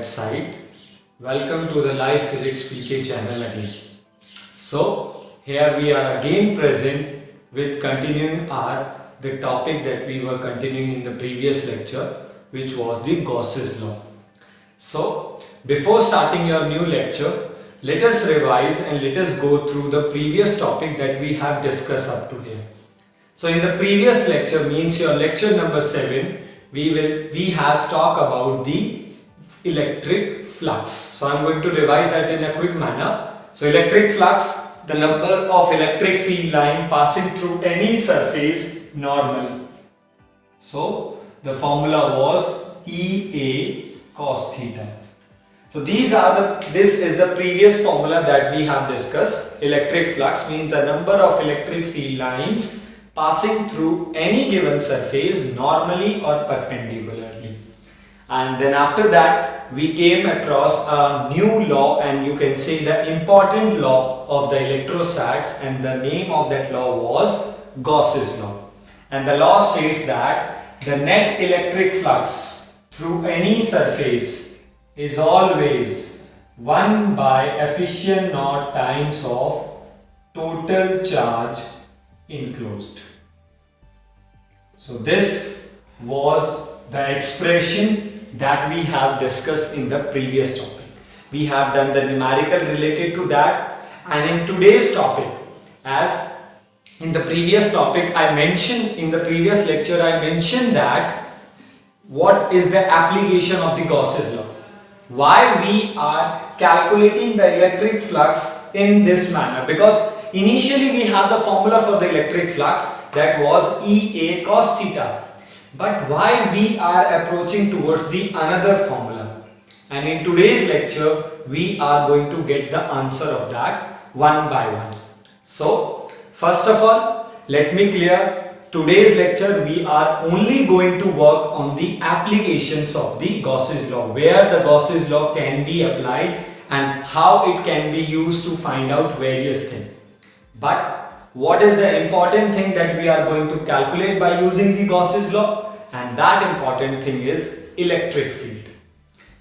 that side. Welcome to the Live Physics PK channel again. So here we are again present with continuing the topic that we were continuing in the previous lecture, which was the Gauss's law. So before starting your new lecture, let us revise and let us go through the previous topic that we have discussed up to here. So in the previous lecture, means your lecture number 7, we has talked about the electric flux. So I am going to revise that in a quick manner. So electric flux, the number of electric field line passing through any surface normally. So the formula was EA cos theta. So this is the previous formula that we have discussed. Electric flux means the number of electric field lines passing through any given surface normally or perpendicularly. And then after that we came across a new law, and you can say the important law of the electrostats, and the name of that law was Gauss's law. And the law states that the net electric flux through any surface is always 1 by efficient naught times of total charge enclosed. So this was the expression that we have discussed in the previous topic. We have done the numerical related to that, and in today's topic, as in the previous topic I mentioned, in the previous lecture I mentioned that what is the application of the Gauss's law, why we are calculating the electric flux in this manner, because initially we have the formula for the electric flux, that was EA cos theta. But why we are approaching towards the another formula? And in today's lecture we are going to get the answer of that one by one. So first of all, let me clear, today's lecture we are only going to work on the applications of the Gauss's law, where the Gauss's law can be applied and how it can be used to find out various things. But what is the important thing that we are going to calculate by using the Gauss's law? And that important thing is electric field.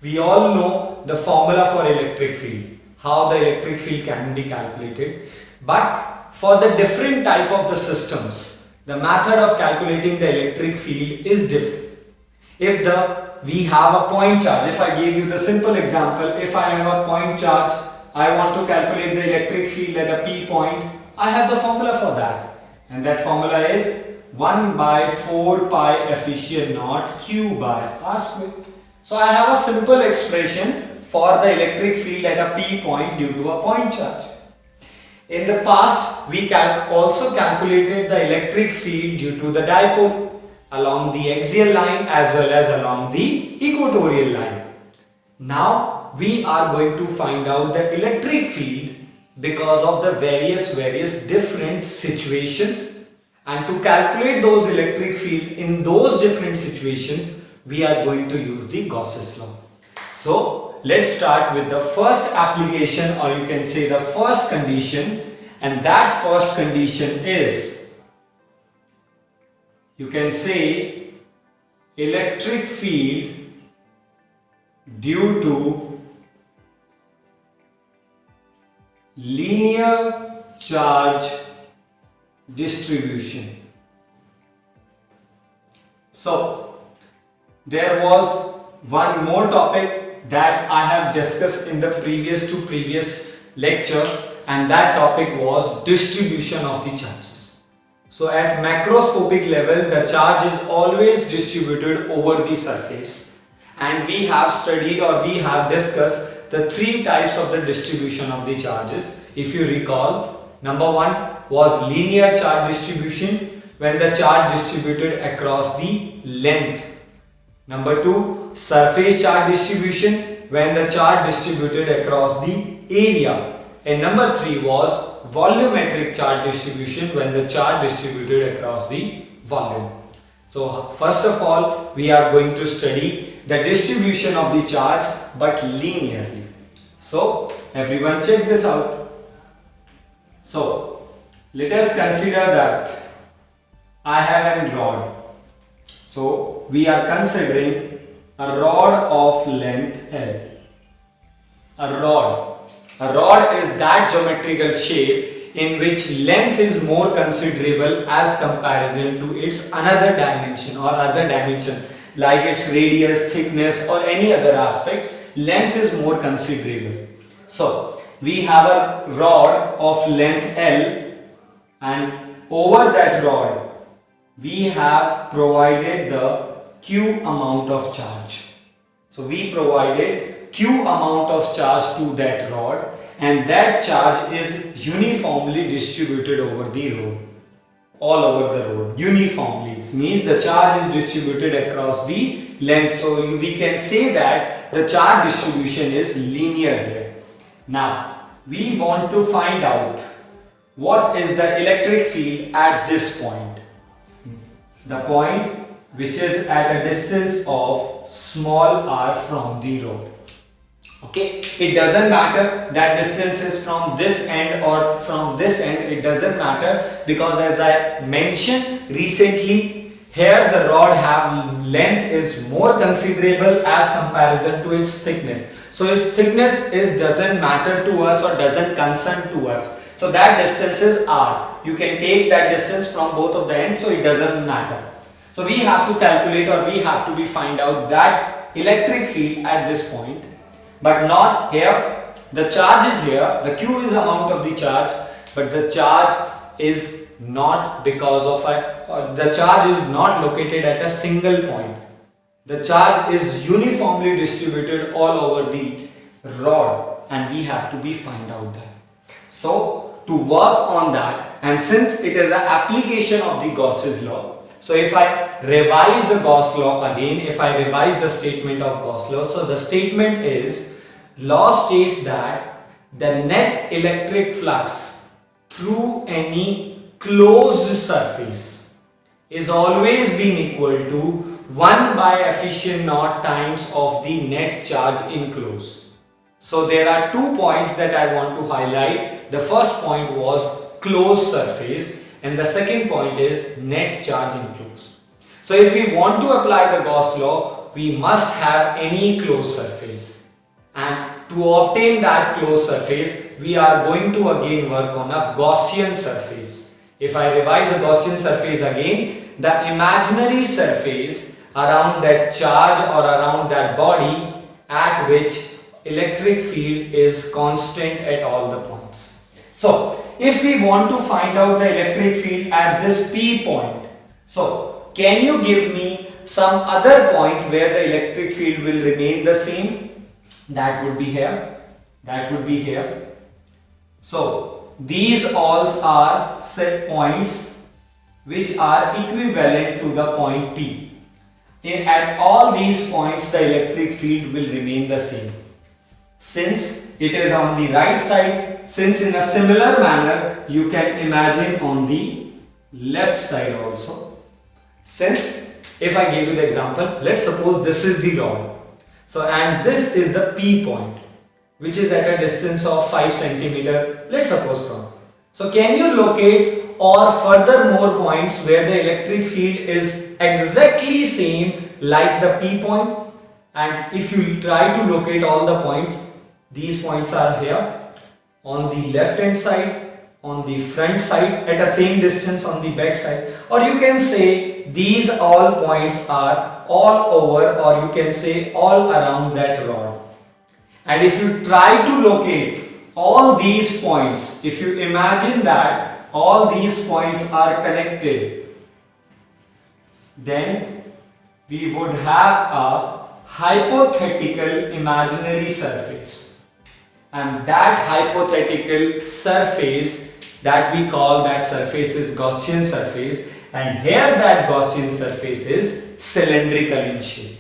We all know the formula for electric field, how the electric field can be calculated. But for the different type of the systems, the method of calculating the electric field is different. If we have a point charge, if I give you the simple example, if I have a point charge, I want to calculate the electric field at a P point, I have the formula for that, and that formula is 1 by 4 pi efficient naught Q by R square. So I have a simple expression for the electric field at a P point due to a point charge. In the past, we also calculated the electric field due to the dipole along the axial line as well as along the equatorial line. Now we are going to find out the electric field because of the various different situations, and to calculate those electric field in those different situations we are going to use the Gauss's law. So let's start with the first application, or you can say the first condition, and that first condition is, you can say, electric field due to linear charge distribution. So there was one more topic that I have discussed in the previous lecture, and that topic was distribution of the charges. So at macroscopic level the charge is always distributed over the surface, and we have studied, or we have discussed the 3 types of the distribution of the charges. If you recall, number 1 was linear charge distribution, when the charge distributed across the length. Number 2, surface charge distribution, when the charge distributed across the area. And number 3 was volumetric charge distribution, when the charge distributed across the volume. So first of all, we are going to study the distribution of the charge but linearly. So everyone check this out. So let us consider that I have a rod. So we are considering a rod of length L. A rod. A rod is that geometrical shape in which length is more considerable as comparison to its another dimension or other dimension like its radius, thickness or any other aspect. Length is more considerable. So we have a rod of length L, and over that rod we have provided the Q amount of charge. So we provided Q amount of charge to that rod, and that charge is uniformly distributed over the road, all over the road uniformly. This means the charge is distributed across the length. So we can say that the charge distribution is linear here. Now we want to find out what is the electric field at this point. The point which is at a distance of small r from the road. Okay, it doesn't matter that distance is from this end or from this end, it doesn't matter, because as I mentioned recently, here the rod have length is more considerable as comparison to its thickness. So its thickness is doesn't matter to us or doesn't concern to us. So that distance is r. You can take that distance from both of the ends, so it doesn't matter. So we have to calculate, or we have to find out that electric field at this point, but not here. The charge is here, the Q is amount of the charge, but the charge is not because of the charge is not located at a single point. The charge is uniformly distributed all over the rod, and we have to find out that. So to work on that, and since it is an application of the Gauss's law, so if I revise the Gauss law again, if I revise the statement of Gauss law, so the statement is, law states that the net electric flux through any closed surface is always been equal to 1 by efficient naught times of the net charge enclosed. So there are 2 points that I want to highlight. The first point was closed surface, and the second point is net charge enclosed. So if we want to apply the Gauss law, we must have any closed surface, and to obtain that closed surface we are going to again work on a Gaussian surface. If I revise the Gaussian surface again, the imaginary surface around that charge or around that body at which electric field is constant at all the points. So if we want to find out the electric field at this P point, so can you give me some other point where the electric field will remain the same? That would be here, that would be here. So these all are set points which are equivalent to the point P. At all these points the electric field will remain the same. Since it is on the right side, since in a similar manner you can imagine on the left side also. Since if I give you the example, let's suppose this is the rod. So and this is the P point, which is at a distance of 5 centimeter, let's suppose from. So can you locate or further more points where the electric field is exactly same like the P point? And if you try to locate all the points, these points are here on the left hand side, on the front side, at the same distance on the back side, or you can say these all points are all over, or you can say all around that rod. And if you try to locate all these points, if you imagine that all these points are connected, then we would have a hypothetical imaginary surface, and that hypothetical surface that we call that surface is Gaussian surface, and here that Gaussian surface is cylindrical in shape.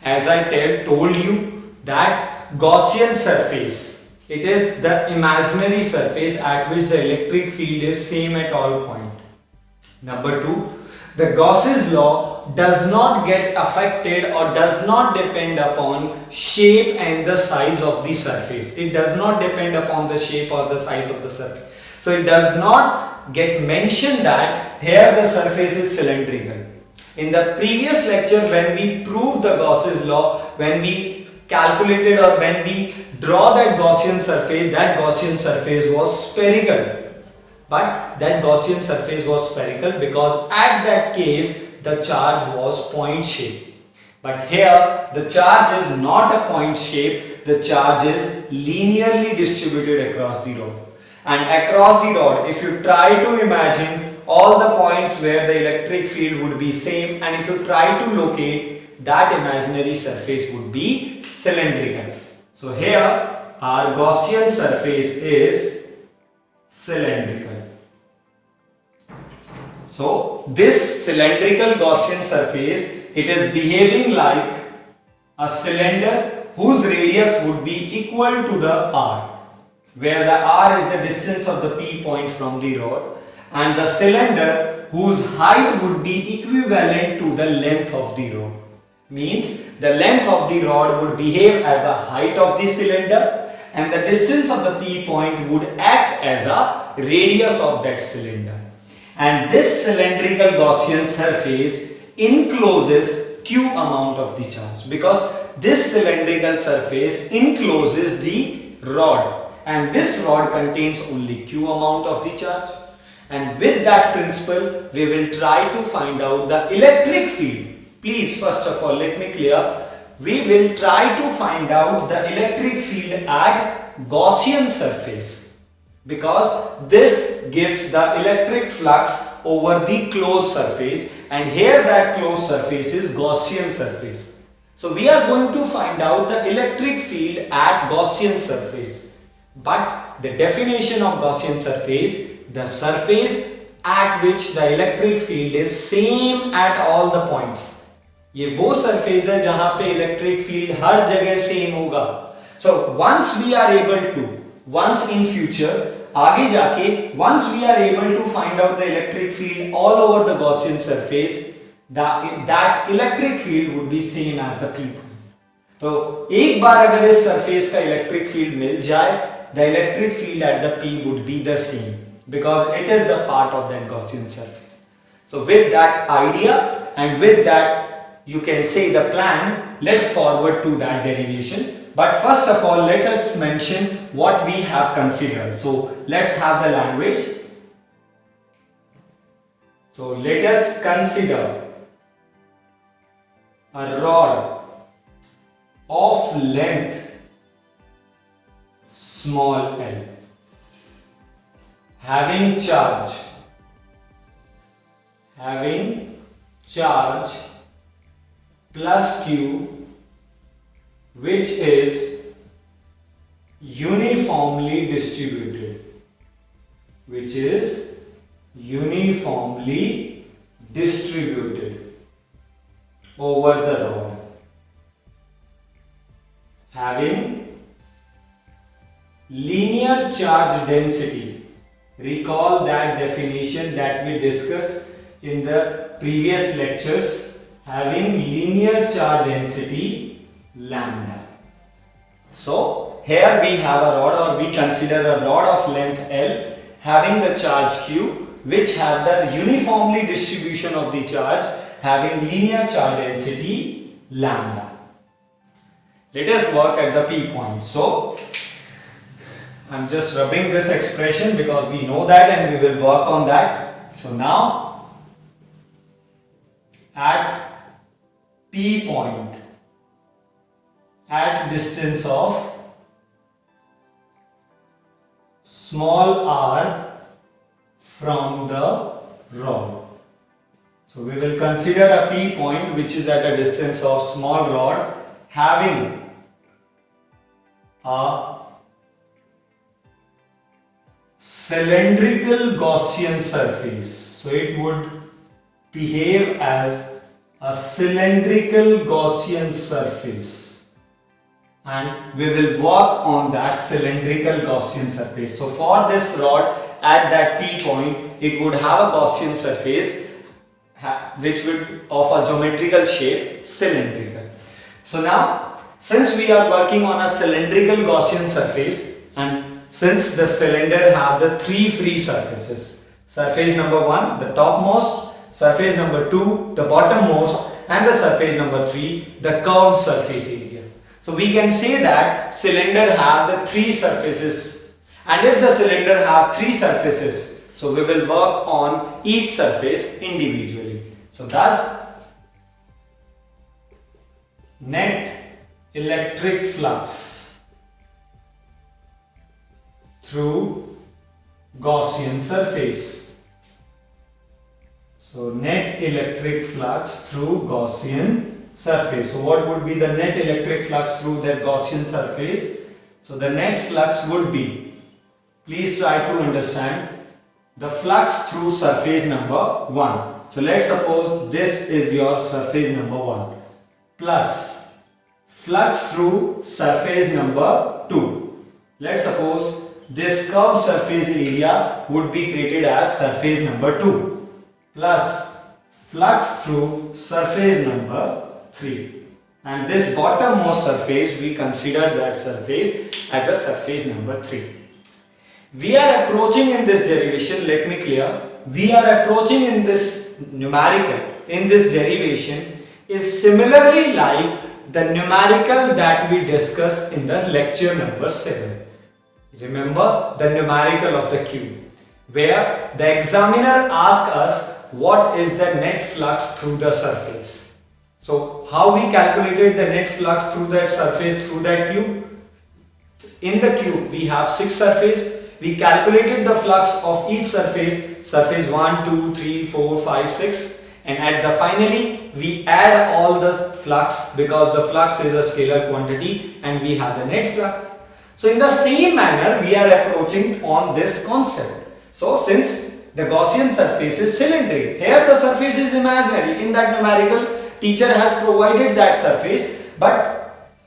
As I told you that Gaussian surface, it is the imaginary surface at which the electric field is same at all points. Number 2, the Gauss's law does not get affected or does not depend upon shape and the size of the surface. It does not depend upon the shape or the size of the surface. So it does not get mentioned that here the surface is cylindrical. In the previous lecture when we proved the Gauss's law, when we calculated or when we draw that Gaussian surface was spherical. But that Gaussian surface was spherical because at that case the charge was point shape. But here the charge is not a point shape, the charge is linearly distributed across the rod. And across the rod, if you try to imagine all the points where the electric field would be same, and if you try to locate, that imaginary surface would be cylindrical. So here our Gaussian surface is cylindrical. So this cylindrical Gaussian surface, it is behaving like a cylinder whose radius would be equal to the r, where the r is the distance of the P point from the rod, and the cylinder whose height would be equivalent to the length of the rod. Means the length of the rod would behave as a height of the cylinder, and the distance of the P point would act as a radius of that cylinder. And this cylindrical Gaussian surface encloses Q amount of the charge, because this cylindrical surface encloses the rod, and this rod contains only Q amount of the charge. And with that principle, we will try to find out the electric field. Please, first of all, let me clear. We will try to find out the electric field at Gaussian surface, because this gives the electric flux over the closed surface, and here that closed surface is Gaussian surface. So we are going to find out the electric field at Gaussian surface. But the definition of Gaussian surface, the surface at which the electric field is same at all the points. ये वो surface है जहां पे electric field हर जगह same होगा. So once we are able to, once in future, आगे जाके once we are able to find out the electric field all over the Gaussian surface, that electric field would be same as the P point. तो एक बार अगर इस surface का electric field मिल जाए, the electric field at the P would be the same, because it is the part of that Gaussian surface. So with that idea and with that you can say the plan, let's forward to that derivation. But first of all, let us mention what we have considered. So let's have the language. So let us consider a rod of length small l having charge plus q, which is uniformly distributed, over the rod, having linear charge density. Recall that definition that we discussed in the previous lectures, having linear charge density lambda. So here we have a rod, or we consider a rod of length L having the charge Q, which have the uniformly distribution of the charge, having linear charge density lambda. Let us work at the P point. So I'm just rubbing this expression because we know that and we will work on that. So now at P point, at distance of small r from the rod. So we will consider a P point which is at a distance of small rod having a cylindrical Gaussian surface. So it would behave as a cylindrical Gaussian surface, and we will work on that cylindrical Gaussian surface. So for this rod at that P point, it would have a Gaussian surface which would of a geometrical shape, cylindrical. So now, since we are working on a cylindrical Gaussian surface, and since the cylinder have the three free surfaces, surface number 1, the topmost, surface number 2, the bottommost, and the surface number 3, the curved surface area. So we can say that cylinder have the three surfaces, and if the cylinder have three surfaces, so we will work on each surface individually. So thus net electric flux through Gaussian surface. So net electric flux through Gaussian surface. So what would be the net electric flux through that Gaussian surface? So the net flux would be, please try to understand, the flux through surface number 1. So let's suppose this is your surface number 1 plus flux through surface number 2. Let's suppose this curved surface area would be treated as surface number 2 plus flux through surface number 3, and this bottommost surface we consider that surface as a surface number 3. We are approaching in this derivation, let me clear, we are approaching in this numerical, in this derivation is similarly like the numerical that we discussed in the lecture number 7. Remember the numerical of the cube, where the examiner asked us what is the net flux through the surface. So how we calculated the net flux through that surface through that cube? In the cube we have 6 surfaces. We calculated the flux of each surface, surface 1, 2, 3, 4, 5, 6, and at the finally we add all the flux because the flux is a scalar quantity and we have the net flux. So in the same manner we are approaching on this concept. So since the Gaussian surface is cylindrical, here the surface is imaginary. In that numerical, teacher has provided that surface, but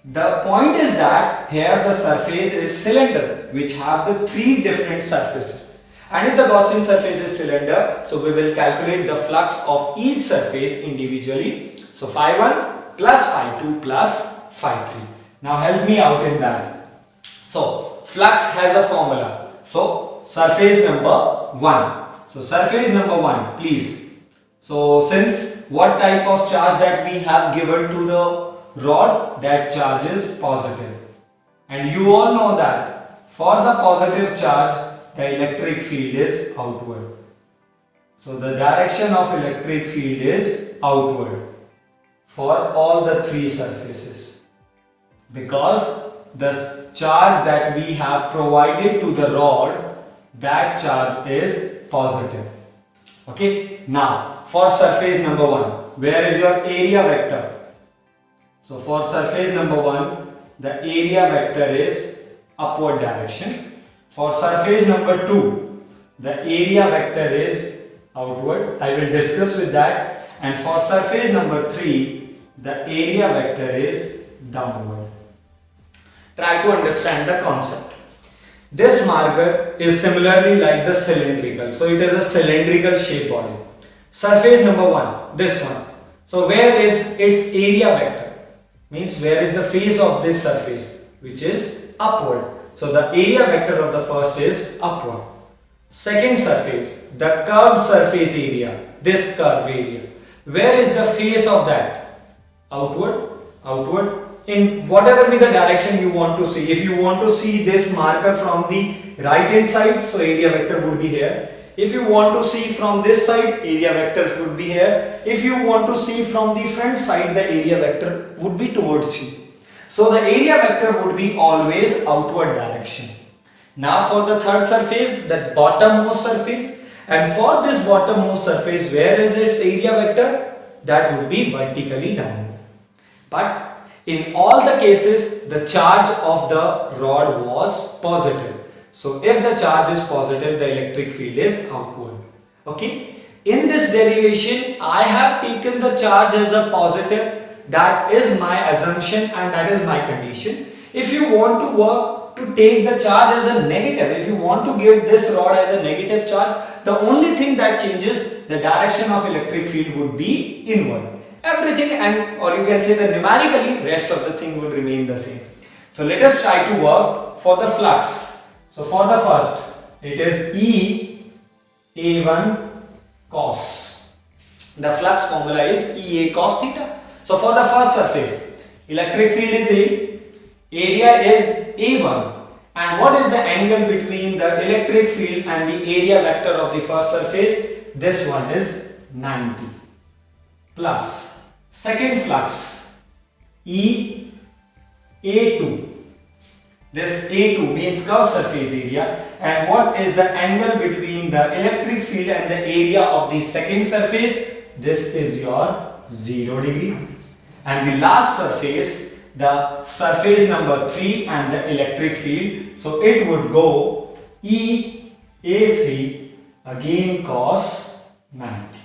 the point is that here the surface is cylinder which have the 3 different surfaces, and if the Gaussian surface is cylinder, so we will calculate the flux of each surface individually. So phi 1 plus phi 2 plus phi 3. Now help me out in that. So flux has a formula. So surface number 1. So surface number 1, please. So since what type of charge that we have given to the rod, that charge is positive, and you all know that for the positive charge the electric field is outward. So the direction of electric field is outward for all the 3 surfaces, because the charge that we have provided to the rod, that charge is positive. Okay, now for surface number 1, where is your area vector? So for surface number 1, the area vector is upward direction. For surface number 2, the area vector is outward. I will discuss with that. And for surface number 3, the area vector is downward. Try to understand the concept. This marker is similarly like the cylindrical. So it is a cylindrical shape body. Surface number 1, this one. So where is its area vector? Means where is the face of this surface, which is upward. So the area vector of the first is upward. Second surface, the curved surface area, this curved area, where is the face of that? Outward, outward, in whatever be the direction you want to see. If you want to see this marker from the right hand side, so area vector would be here. If you want to see from this side, area vector would be here. If you want to see from the front side, the area vector would be towards you. So the area vector would be always outward direction. Now for the third surface, the bottommost surface, and for this bottommost surface, where is its area vector? That would be vertically downward. But in all the cases, the charge of the rod was positive. So if the charge is positive, the electric field is outward. Okay. In this derivation, I have taken the charge as a positive. That is my assumption and that is my condition. If you want to work to take the charge as a negative, if you want to give this rod as a negative charge, the only thing that changes, the direction of electric field would be inward. Everything, and or you can say that numerically, rest of the thing will remain the same. So let us try to work for the flux. So for the first, it is E A1 cos. The flux formula is EA cos theta. So for the first surface, electric field is A. area is A1. And what is the angle between the electric field and the area vector of the first surface? This one is 90. Plus second flux E A2. This A2 means curved surface area, and what is the angle between the electric field and the area of the second surface? This is your 0 degree. And the last surface, the surface number 3 and the electric field, so it would go E A3 again cos 90.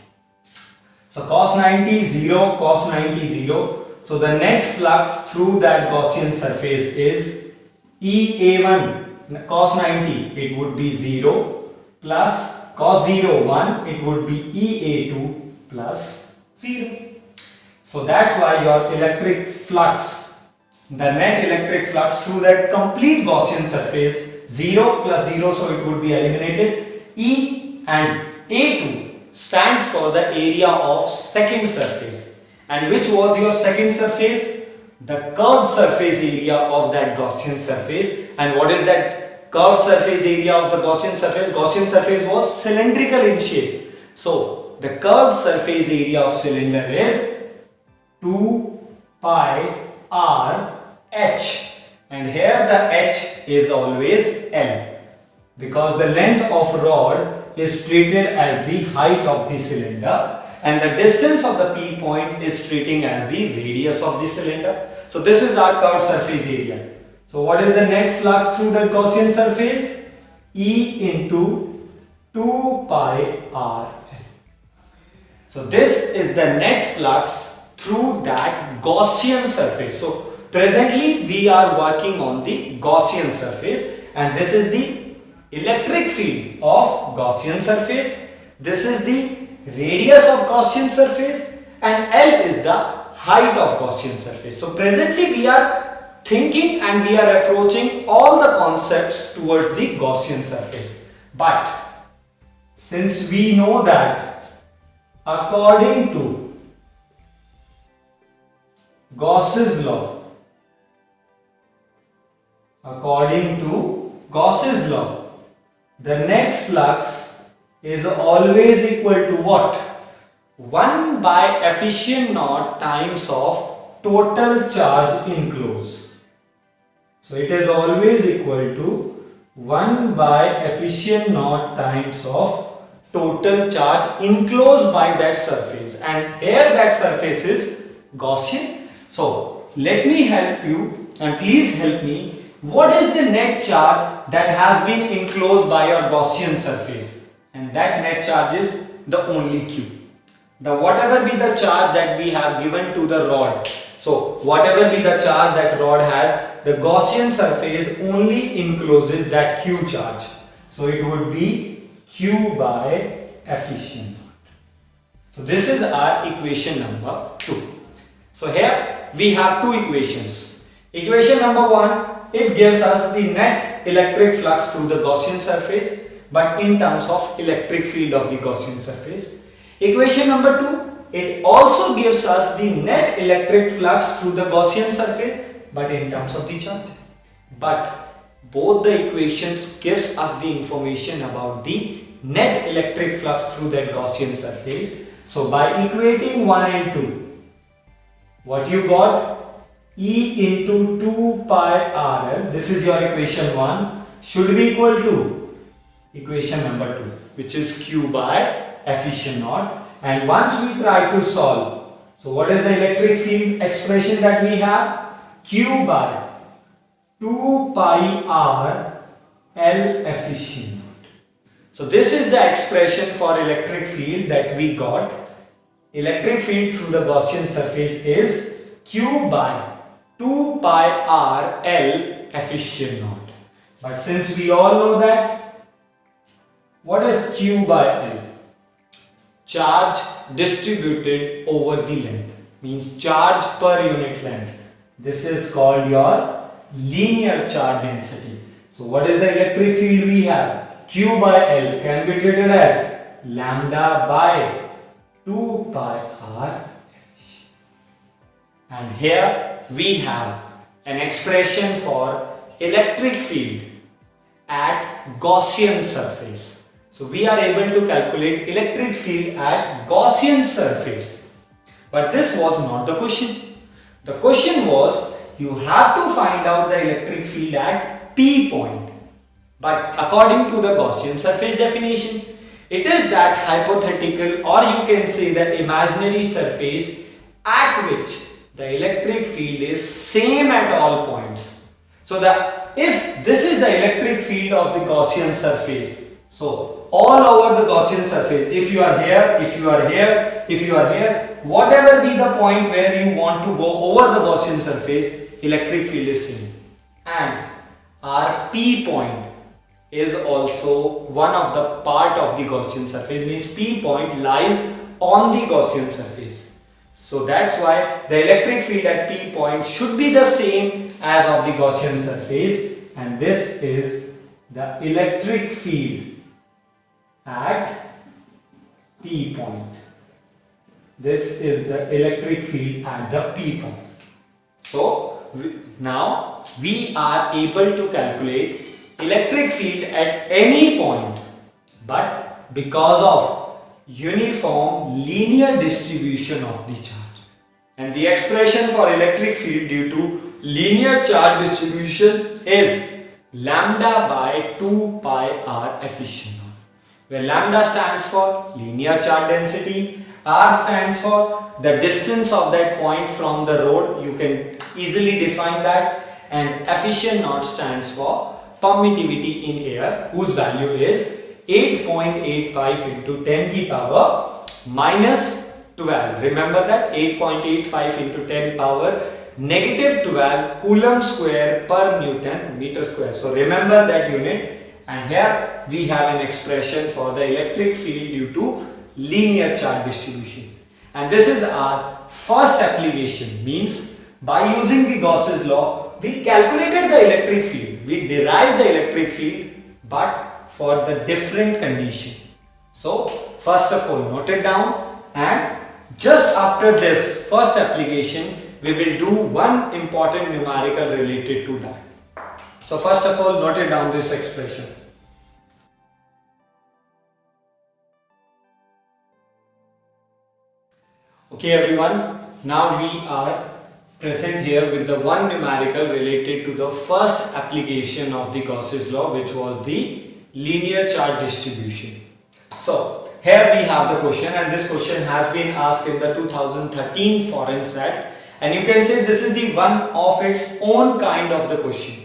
So cos 90 0, cos 90 0. So the net flux through that Gaussian surface is EA1 cos 90, it would be 0, plus cos 0 1, it would be EA2 plus 0. So that's why your electric flux, the net electric flux through that complete Gaussian surface, 0 plus 0, so it would be eliminated. E and A2 stands for the area of second surface. And which was your second surface? The curved surface area of that Gaussian surface. And what is that curved surface area of the Gaussian surface? Gaussian surface was cylindrical in shape. So the curved surface area of cylinder is 2 pi r h, and here the h is always L, because the length of rod is treated as the height of the cylinder, and the distance of the P point is treating as the radius of the cylinder. So this is our curved surface area. So what is the net flux through the Gaussian surface? E into 2 pi r L. So this is the net flux through that Gaussian surface. So presently we are working on the Gaussian surface, and this is the electric field of Gaussian surface. This is the radius of Gaussian surface, and L is the height of Gaussian surface. So presently we are thinking and we are approaching all the concepts towards the Gaussian surface. But since we know that according to Gauss's law, the net flux is always equal to what? 1 by efficient naught times of total charge enclosed. So it is always equal to 1 by efficient naught times of total charge enclosed by that surface, and here that surface is Gaussian. So let me help you, and please help me. What is the net charge that has been enclosed by your Gaussian surface? And that net charge is the only Q. The whatever be the charge that we have given to the rod. So whatever be the charge that rod has, the Gaussian surface only encloses that Q charge. So it would be Q by efficient. So this is our equation number 2. So here we have two equations. Equation number 1, it gives us the net electric flux through the Gaussian surface, but in terms of electric field of the Gaussian surface. Equation number 2, it also gives us the net electric flux through the Gaussian surface, but in terms of the charge. But both the equations gives us the information about the net electric flux through that Gaussian surface. So by equating 1 and 2, what you got? E into 2 pi RL, this is your equation 1, should be equal to equation number 2, which is Q by efficient naught. And once we try to solve, so what is the electric field expression that we have? Q by 2 pi R L efficient naught. So this is the expression for electric field that we got. Electric field through the Gaussian surface is Q by 2 pi R L efficient naught. But since we all know that, what is Q by L? Charge distributed over the length, means charge per unit length. This is called your linear charge density. So what is the electric field we have? Q by L can be treated as lambda by 2 pi R. And here we have an expression for electric field at Gaussian surface. So we are able to calculate electric field at Gaussian surface. But this was not the question. The question was you have to find out the electric field at P point. But according to the Gaussian surface definition, it is that hypothetical, or you can say the imaginary surface at which the electric field is same at all points. So if this is the electric field of the Gaussian surface, so all over the Gaussian surface, if you are here, if you are here, if you are here, whatever be the point where you want to go over the Gaussian surface, electric field is same. And our P point is also one of the part of the Gaussian surface, means P point lies on the Gaussian surface. So that's why the electric field at P point should be the same as of the Gaussian surface, and this is the electric field at P point. This is the electric field at the P point. So now we are able to calculate electric field at any point, but because of uniform linear distribution of the charge. And the expression for electric field due to linear charge distribution is lambda by 2 pi r efficient, where lambda stands for linear charge density, r stands for the distance of that point from the road, you can easily define that, and efficient naught stands for permittivity in air, whose value is 8.85 into 10 to the power minus 12. Remember that 8.85 into 10 power negative 12 coulomb square per Newton meter square. So remember that unit, and here we have an expression for the electric field due to linear charge distribution. And this is our first application, means by using the Gauss's law we calculated the electric field, we derived the electric field, but for the different condition. So first of all note it down, and just after this first application we will do one important numerical related to that. So first of all note it down, this expression. Okay everyone, now we are present here with the one numerical related to the first application of the Gauss's law, which was the linear charge distribution. So here we have the question, and this question has been asked in the 2013 foreign set, and you can say this is the one of its own kind of the question.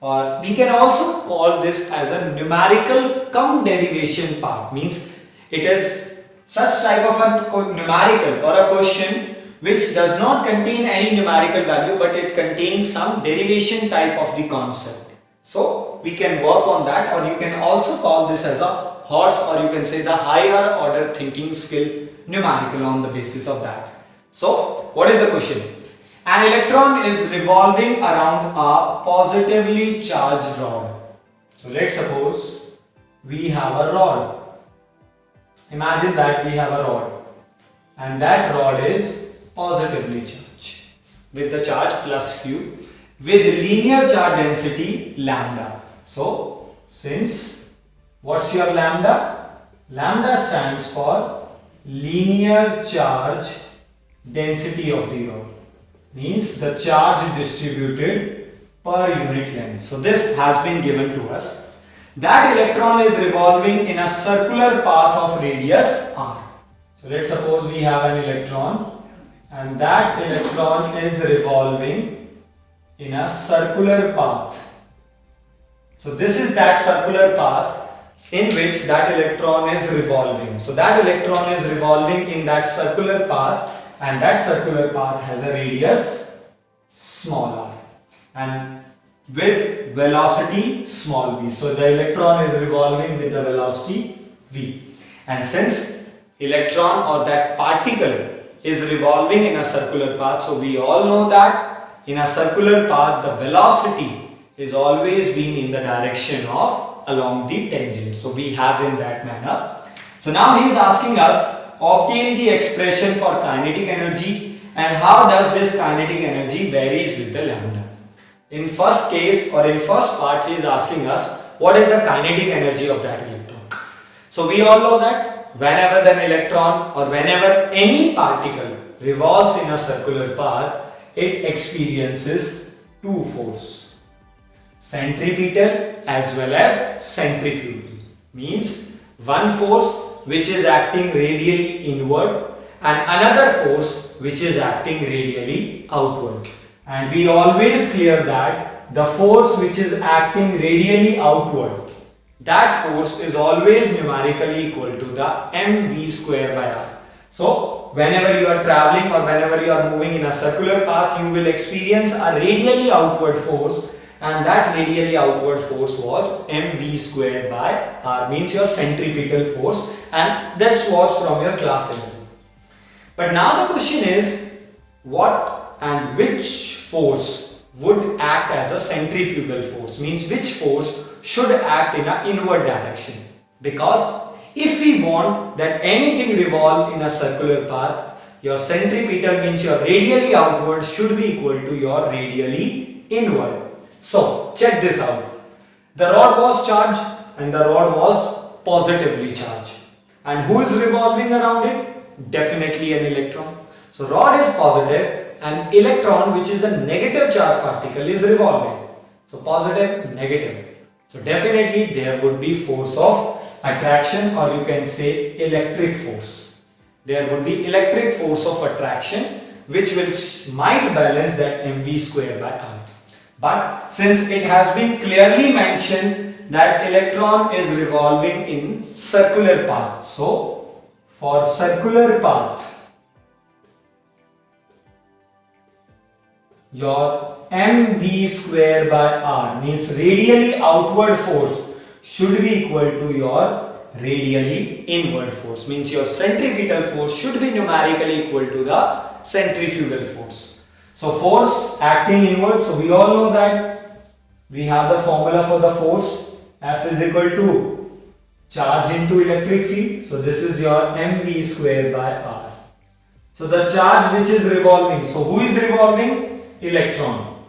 Or we can also call this as a numerical cum derivation part, means it is such type of a numerical or a question which does not contain any numerical value, but it contains some derivation type of the concept. So we can work on that, or you can also call this as a HOTS, or you can say the higher order thinking skill numerical on the basis of that. So what is the question? An electron is revolving around a positively charged rod. So let's suppose we have a rod. Imagine that we have a rod, and that rod is positively charged with the charge plus q with linear charge density lambda. So since what's your lambda? Lambda stands for linear charge density of the rod, means the charge distributed per unit length. So this has been given to us. That electron is revolving in a circular path of radius r. So let's suppose we have an electron, and that electron is revolving in a circular path. So this is that circular path in which that electron is revolving. So that electron is revolving in that circular path, and that circular path has a radius small r and with velocity small v. So the electron is revolving with the velocity v, and since electron or that particle is revolving in a circular path, so we all know that in a circular path the velocity is always being in the direction of along the tangent. So we have in that manner. So now he is asking us obtain the expression for kinetic energy, and how does this kinetic energy varies with the lambda. In first case or in first part, he is asking us what is the kinetic energy of that electron. So we all know that whenever an electron or whenever any particle revolves in a circular path, it experiences two forces, centripetal as well as centrifugal. Means one force which is acting radially inward and another force which is acting radially outward. And we always clear that the force which is acting radially outward, that force is always numerically equal to the mv square by r. So whenever you are traveling or whenever you are moving in a circular path, you will experience a radially outward force, and that radially outward force was mv square by r, means your centripetal force, and this was from your class 11. But now the question is, what and which force would act as a centrifugal force, means which force should act in an inward direction? Because if we want that anything revolve in a circular path, your centripetal, means your radially outward, should be equal to your radially inward. So check this out. The rod was charged and the rod was positively charged. And who is revolving around it? Definitely an electron. So rod is positive and electron, which is a negative charge particle, is revolving. So positive, negative. So definitely there would be force of attraction, or you can say electric force. There would be electric force of attraction which might balance that mv square by r. But since it has been clearly mentioned that electron is revolving in circular path, so for circular path, your mv square by r, means radially outward force, should be equal to your radially inward force, means your centripetal force should be numerically equal to the centrifugal force. So force acting inward, so we all know that we have the formula for the force, F is equal to charge into electric field. So this is your mv square by r. So the charge which is revolving, so who is revolving? Electron.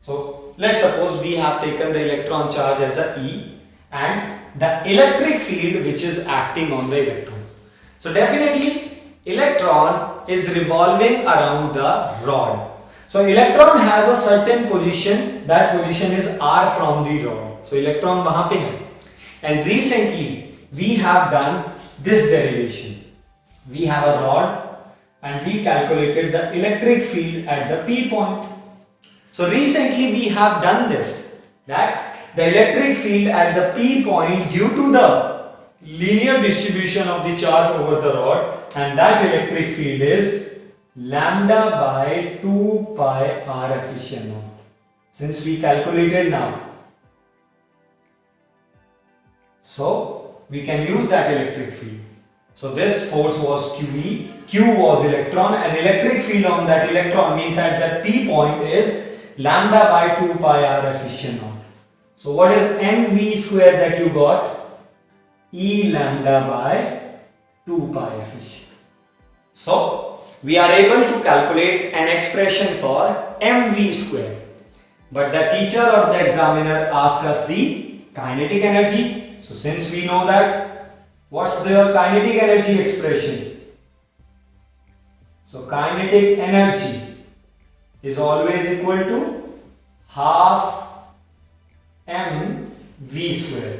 So let's suppose we have taken the electron charge as a E and the electric field which is acting on the electron. So definitely electron is revolving around the rod. So electron has a certain position, that position is r from the rod. So electron wahan pe hai. And recently we have done this derivation. We have a rod and we calculated the electric field at the P point. So recently we have done this, that the electric field at the P point, due to the linear distribution of the charge over the rod, and that electric field is lambda by 2 pi r efficient naught. Since we calculated now, so we can use that electric field. So this force was QE, Q was electron, and electric field on that electron, means at that P point, is lambda by 2 pi r efficient naught. So what is mv square that you got? E lambda by 2 pi efficient. So we are able to calculate an expression for mv square. But the teacher or the examiner asked us the kinetic energy. So since we know that, what's the kinetic energy expression? So kinetic energy is always equal to half mv square,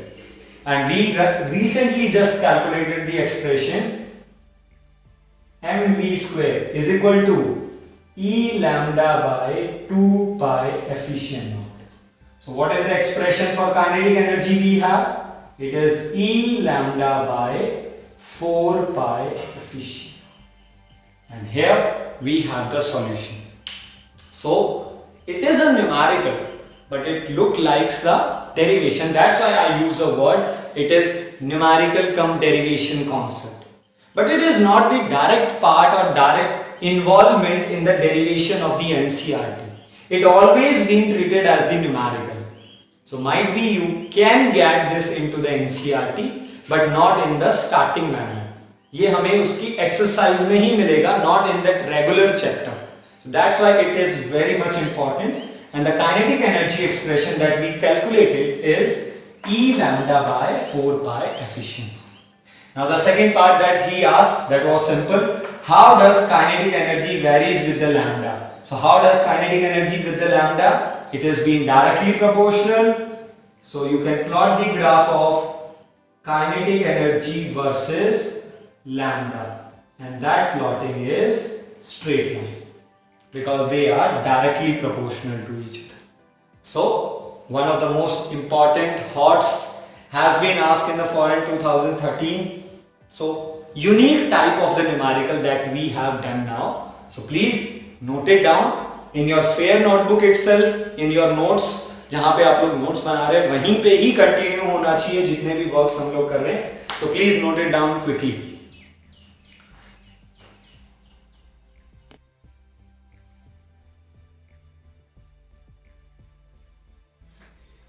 and we recently just calculated the expression mv square is equal to E lambda by 2 pi efficient naught. So what is the expression for kinetic energy we have? It is E lambda by 4 pi efficient. And here we have the solution. So it is a numerical, but it looks like the derivation. That's why I use the word, it is numerical cum derivation concept. But it is not the direct part or direct involvement in the derivation of the NCERT. It always been treated as the numerical. So might be you can get this into the NCERT, but not in the starting manner. ये हमें उसकी exercise में ही मिलेगा, not in that regular chapter. So that's why it is very much important. and the kinetic energy expression that we calculated is E lambda by 4 pi efficient. Now the second part that he asked, that was simple. How does kinetic energy varies with the lambda? So how does kinetic energy with the lambda? It is being directly proportional. So you can plot the graph of kinetic energy versus lambda, and that plotting is straight line because they are directly proportional to each other. So one of the most important HOTS has been asked in the foreign 2013. So unique type of the numerical that we have done now. So please note it down in your fair notebook itself, in your notes. जहां पे आप लोग notes बना रहे हैं वहीं पे ही continue होना चाहिए जितने भी वर्क्स हम लोग कर रहे हैं. So please note it down quickly.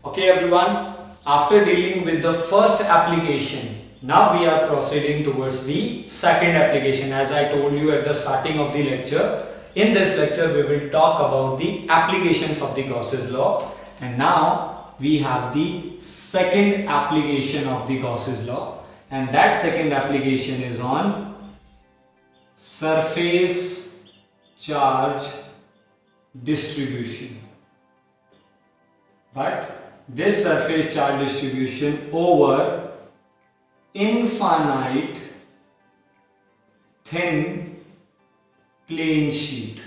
Okay everyone, after dealing with the first application, now we are proceeding towards the second application. As I told you at the starting of the lecture, in this lecture we will talk about the applications of the Gauss's law, and now we have the second application of the Gauss's law, and that second application is on surface charge distribution. But this surface charge distribution over infinite thin plane sheet.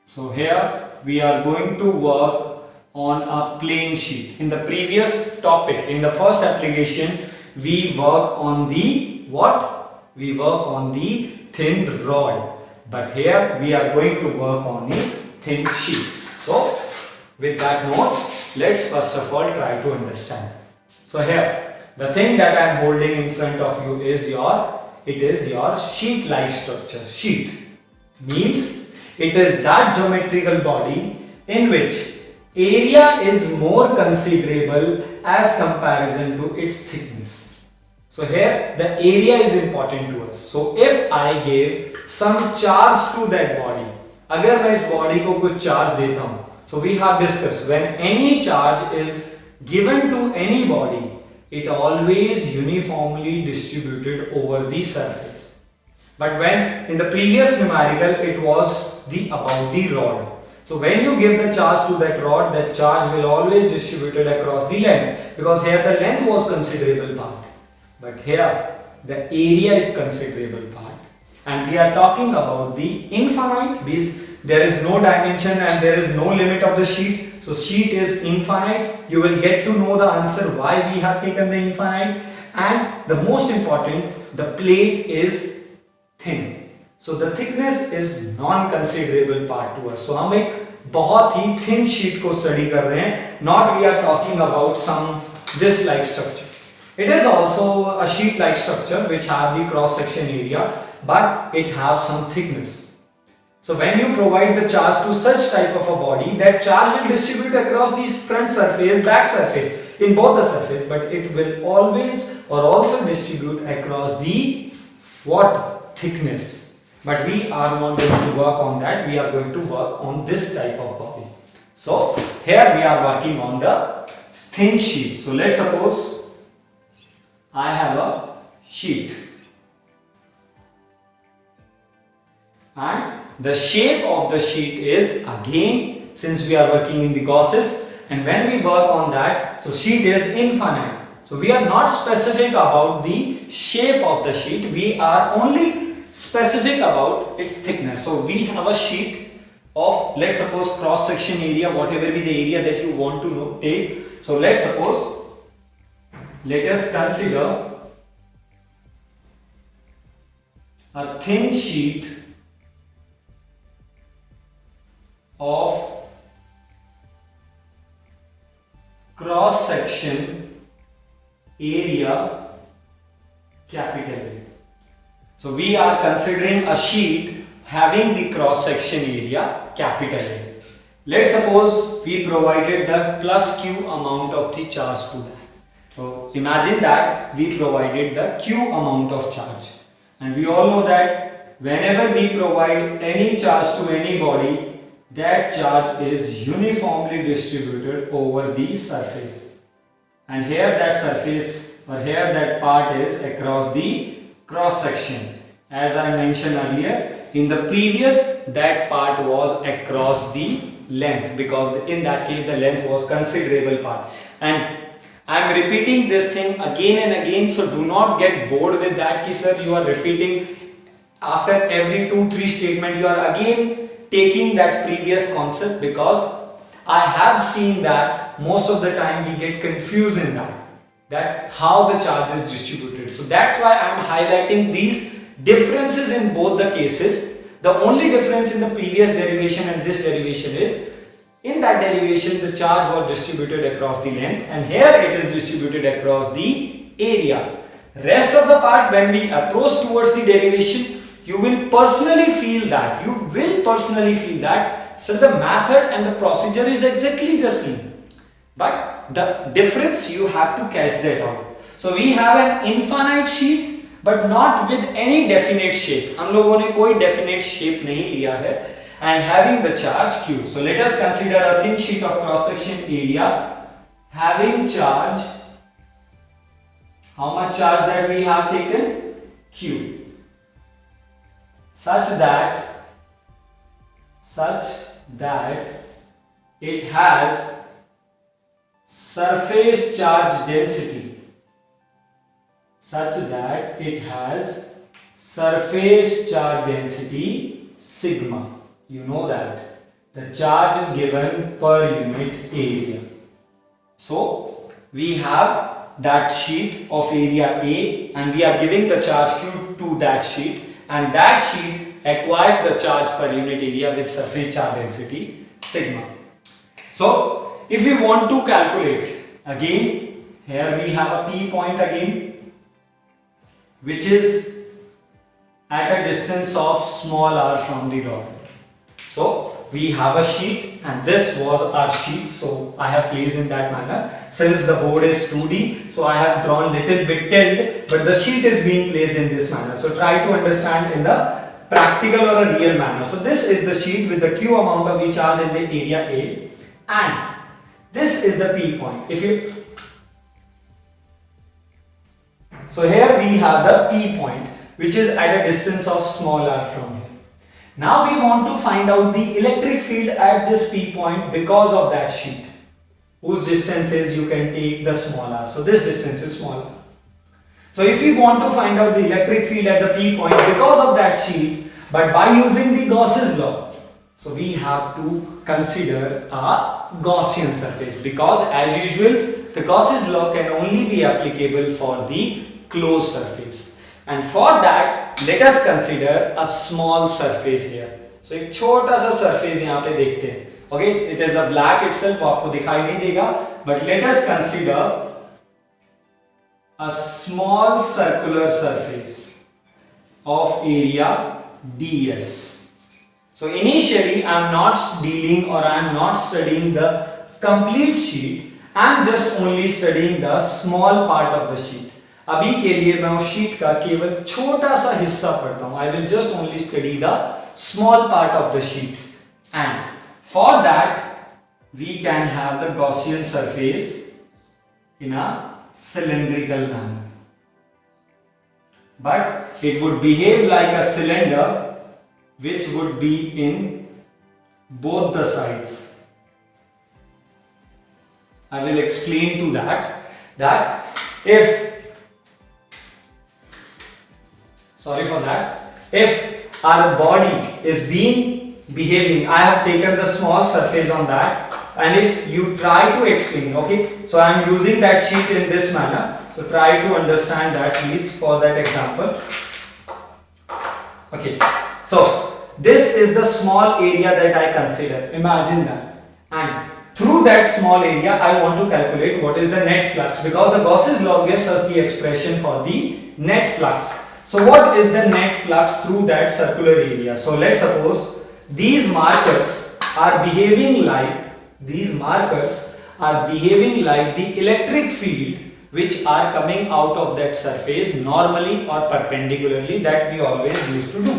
So here we are going to work on a plane sheet. In the previous topic, in the first application, we work on the what? We work on the thin rod. But here we are going to work on a thin sheet. So with that note, let's first of all try to understand. So here, the thing that I am holding in front of you is your sheet-like structure. Sheet means it is that geometrical body in which area is more considerable as comparison to its thickness. So here the area is important to us. So if I give some charge to that body, अगर मैं इस body को कुछ charge देता हूँ, so we have discussed when any charge is given to any body, it always uniformly distributed over the surface. But when in the previous numerical it was about the rod. So when you give the charge to that rod, that charge will always distributed across the length, because here the length was considerable part, but here the area is considerable part. And we are talking about the infinite. There is no dimension and there is no limit of the sheet. So sheet is infinite. You will get to know the answer why we have taken the infinite. And the most important, the plate is thin. So the thickness is non-considerable part to us. So हम एक बहुत ही thin sheet को study कर रहे हैं. Not we are talking about some this like structure. It is also a sheet like structure which have the cross section area, but it has some thickness. So when you provide the charge to such type of a body, that charge will distribute across the front surface, back surface, in both the surface, but it will always or also distribute across the what? Thickness. But we are not going to work on that. We are going to work on this type of body. So here we are working on the thin sheet. So let's suppose I have a sheet, and the shape of the sheet is, again, since we are working in the Gauss's, and when we work on that, so sheet is infinite. So we are not specific about the shape of the sheet, we are only specific about its thickness. So we have a sheet of, let's suppose, cross section area, whatever be the area that you want to take. So let's suppose, let us consider a thin sheet of cross section area capital A. So we are considering a sheet having the cross section area capital A. Let's suppose we provided the plus Q amount of the charge to that. So imagine that we provided the Q amount of charge, and we all know that whenever we provide any charge to any body, that charge is uniformly distributed over the surface. And here that surface, or here that part is across the cross section. As I mentioned earlier, in the previous, that part was across the length, because in that case the length was considerable part. And I am repeating this thing again and again, so do not get bored with that. Ki sir, you are repeating after every 2-3 statement, you are again taking that previous concept, because I have seen that most of the time we get confused in that how the charge is distributed. So that's why I am highlighting these differences in both the cases. The only difference in the previous derivation and this derivation is, in that derivation the charge was distributed across the length, and here it is distributed across the area. Rest of the part, when we approach towards the derivation, you will personally feel that, so the method and the procedure is exactly the same, but the difference you have to catch that out. So we have an infinite sheet, but not with any definite shape. हम लोगों ने कोई definite shape नहीं लिया है, and having the charge Q. So let us consider a thin sheet of cross section area having charge. How much charge that we have taken? Q. Such that it has surface charge density, sigma. You know that the charge given per unit area. So we have that sheet of area A, and we are giving the charge Q to that sheet, and that sheet acquires the charge per unit area with surface charge density sigma. So if we want to calculate, again here we have a P point again, which is at a distance of small r from the rod. So we have a sheet, and this was our sheet, so I have placed in that manner. Since the board is 2D, so I have drawn little bit tilt, but the sheet is being placed in this manner. So try to understand in the practical or a real manner. So this is the sheet with the Q amount of the charge in the area A, and this is the P point. So here we have the P point, which is at a distance of small r from here. Now we want to find out the electric field at this P point because of that sheet, whose distance is, you can take the small r. So this distance is small r. So if we want to find out the electric field at the P point because of that sheet, but by using the Gauss's law, so we have to consider a Gaussian surface, because as usual the Gauss's law can only be applicable for the closed surface. And for that, let us consider a small surface here. So एक छोटा सा surface यहाँ पे देखते हैं. Okay, it is a black itself, वो आपको दिखाई नहीं देगा. But let us consider a small circular surface of area ds. So initially, I am not dealing, or I am not studying the complete sheet. I am just only studying the small part of the sheet. अभी के लिए मैं उस sheet का केवल छोटा सा हिस्सा पढ़ता हूँ. I will just only study the small part of the sheet, and for that we can have the Gaussian surface in a cylindrical manner, but it would behave like a cylinder which would be in both the sides. I will explain to that if our body is behaving, I have taken the small surface on that, and if you try to explain, okay, so I am using that sheet in this manner, so try to understand that please for that example. Okay, so this is the small area that I consider, imagine that, and through that small area I want to calculate what is the net flux, because the Gauss's law gives us the expression for the net flux. So what is the net flux through that circular area? So let's suppose these markers are behaving like the electric field which are coming out of that surface normally or perpendicularly, that we always used to do.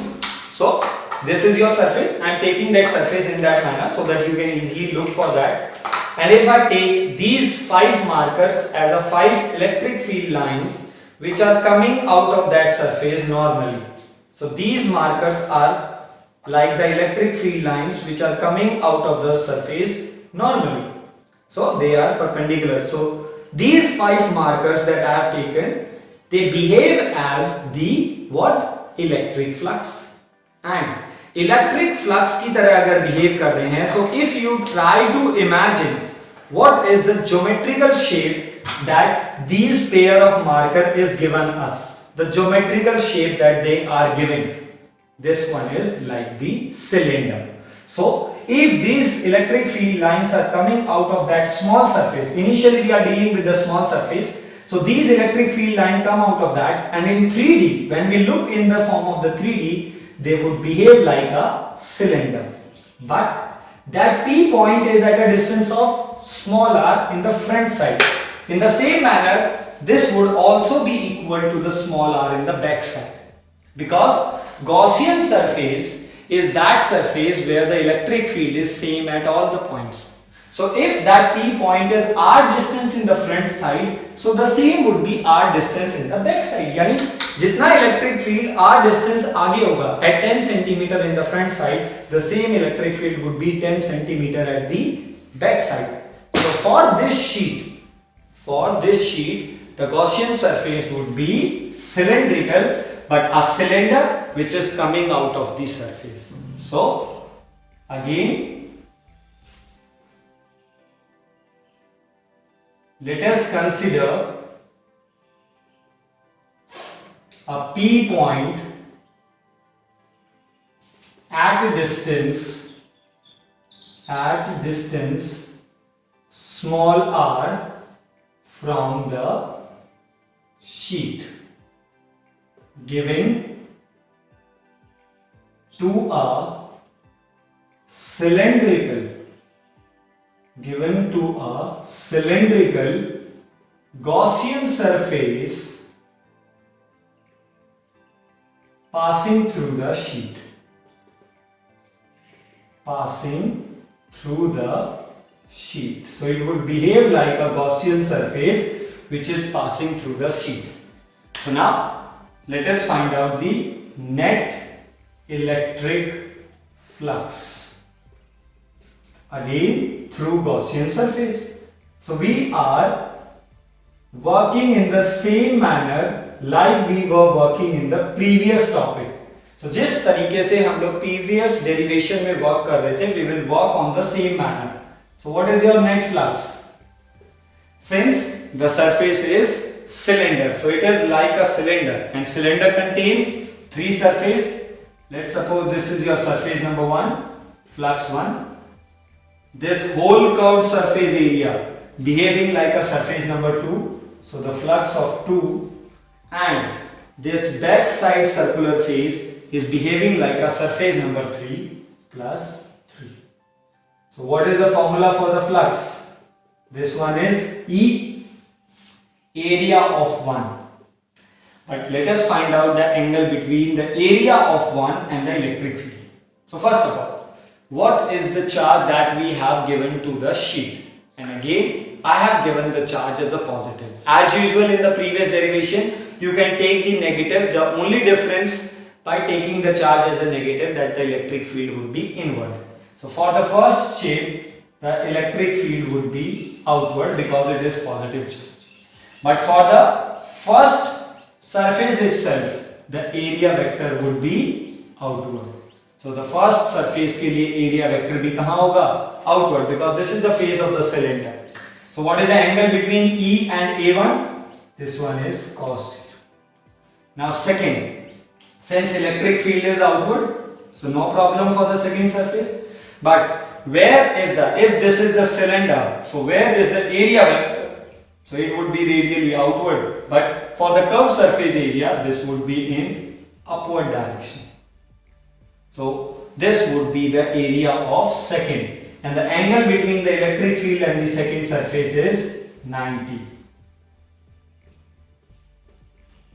So this is your surface. I am taking that surface in that manner so that you can easily look for that. And if I take these 5 markers as a 5 electric field lines which are coming out of that surface normally. So these markers are like the electric field lines which are coming out of the surface normally. So they are perpendicular. So these 5 markers that I have taken, they behave as the what? Electric flux. And electric flux की तरह अगर behave कर रहे हैं, so if you try to imagine what is the geometrical shape that these pair of marker is given us, the geometrical shape that they are giving, this one is like the cylinder. So if these electric field lines are coming out of that small surface, initially we are dealing with the small surface, so these electric field lines come out of that, and in 3D, when we look in the form of the 3D, they would behave like a cylinder. But that P point is at a distance of small r in the front side. In the same manner, this would also be equal to the small r in the back side. Because Gaussian surface is that surface where the electric field is same at all the points. So if that P point is r distance in the front side, so the same would be r distance in the back side. यानी जितना electric field r distance आगे होगा at 10 centimeter in the front side, the same electric field would be 10 centimeter at the back side. So for this sheet, the Gaussian surface would be cylindrical, but a cylinder which is coming out of the surface. So again, let us consider a P point at a distance small r from the sheet, given to a cylindrical Gaussian surface passing through the sheet. So it would behave like a Gaussian surface which is passing through the sheet. So now let us find out the net electric flux, again through Gaussian surface. So we are working in the same manner like we were working in the previous topic. So जिस तरीके से हम लोग previous derivation में work कर रहे थे, we will work on the same manner. So what is your net flux? Since the surface is cylinder, so it is like a cylinder, and cylinder contains 3 surfaces. Let's suppose this is your surface number 1, flux 1. This whole curved surface area behaving like a surface number 2, so the flux of 2, and this back side circular face is behaving like a surface number 3 plus 3. So what is the formula for the flux? This one is E, area of 1. But let us find out the angle between the area of 1 and the electric field. So first of all, what is the charge that we have given to the sheet? And again, I have given the charge as a positive. As usual in the previous derivation, you can take the negative. The only difference by taking the charge as a negative, that the electric field would be inward. So for the first shape, the electric field would be outward because it is positive charge. But for the first surface itself, the area vector would be outward. So the first surface के लिए area vector भी कहाँ होगा? Outward, because this is the face of the cylinder. So what is the angle between E and A1? This one is cos 0. Now second, since electric field is outward, so no problem for the second surface. But where is the, if this is the cylinder, so where is the area vector? So it would be radially outward. But for the curved surface area, this would be in upward direction. So this would be the area of second. And the angle between the electric field and the second surface is 90.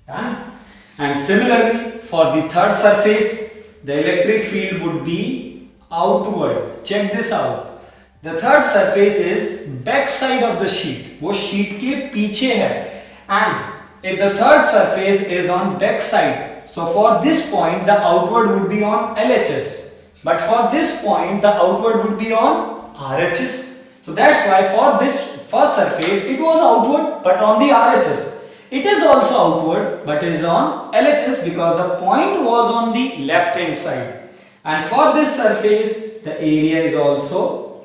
Done? And similarly, for the third surface, the electric field would be outward. Check this out. The third surface is back side of the sheet. वो sheet के पीछे है. And if the third surface is on back side, so for this point the outward would be on LHS. But for this point the outward would be on RHS. So that's why for this first surface it was outward but on the RHS. It is also outward but is on LHS because the point was on the left hand side. And for this surface the area is also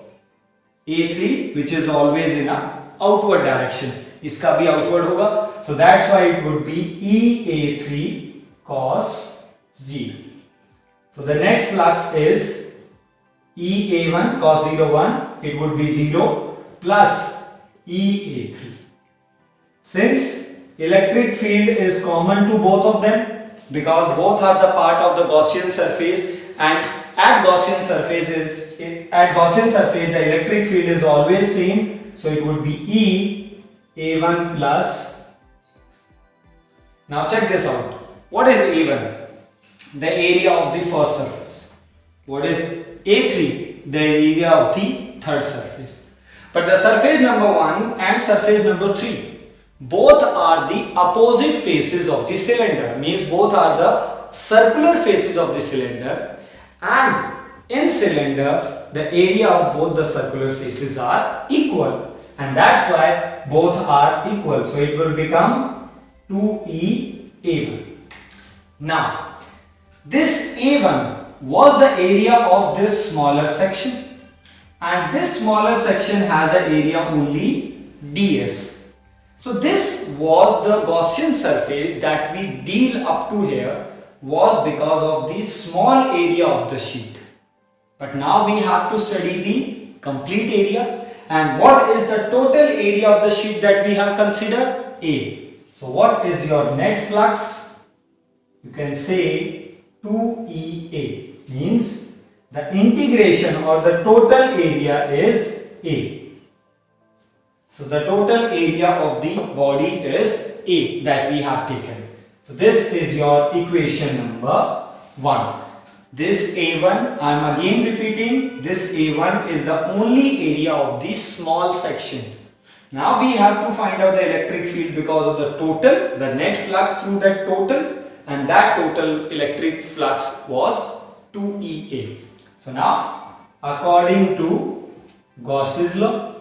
A3, which is always in a outward direction. इसका भी outward होगा. So that's why it would be EA3 cos 0. So the net flux is EA1 cos 0 1. It would be 0 plus EA3. Since electric field is common to both of them because both are the part of the Gaussian surface, and at Gaussian surface the electric field is always same, so it would be E A1 plus. Now check this out. What is A1? The area of the first surface. What is A3? The area of the third surface. But the surface number 1 and surface number 3, both are the opposite faces of the cylinder, means both are the circular faces of the cylinder, and in cylinder the area of both the circular faces are equal, and that's why both are equal, so it will become 2EA1. Now this A1 was the area of this smaller section, and this smaller section has an area only ds. So this was the Gaussian surface that we deal up to here was because of the small area of the sheet. But now we have to study the complete area. And what is the total area of the sheet that we have considered? A. So what is your net flux? You can say 2EA, means the integration or the total area is A. So the total area of the body is A that we have taken. So this is your equation number 1. This A1, I am again repeating, this A1 is the only area of the small section. Now we have to find out the electric field because of the total, the net flux through that total, and that total electric flux was 2EA. So now according to Gauss's law,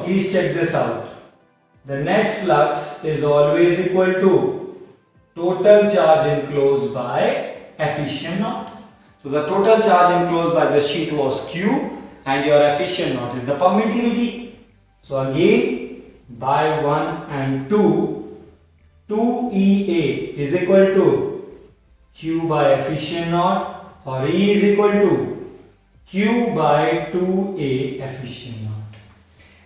please check this out. The net flux is always equal to total charge enclosed by efficient knot. So the total charge enclosed by the sheet was Q and your efficient knot is the permittivity. So again by 1 and 2, 2EA is equal to Q by efficient knot, or E is equal to Q by 2A efficient knot.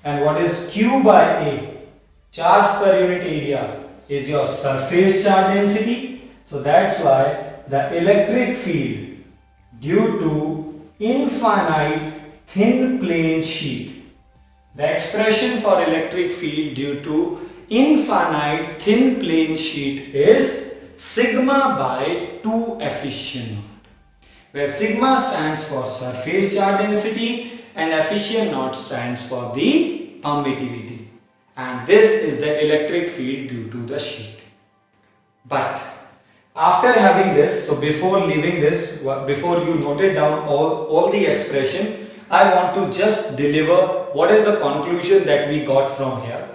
And what is Q by A? Charge per unit area is your surface charge density. So that's why the electric field due to infinite thin plane sheet, the expression for electric field due to infinite thin plane sheet is sigma by 2 efficient knot, where sigma stands for surface charge density and efficient knot stands for the permittivity. And this is the electric field due to the sheet. But after having this, so before leaving this, before you noted down all the expression, I want to just deliver what is the conclusion that we got from here.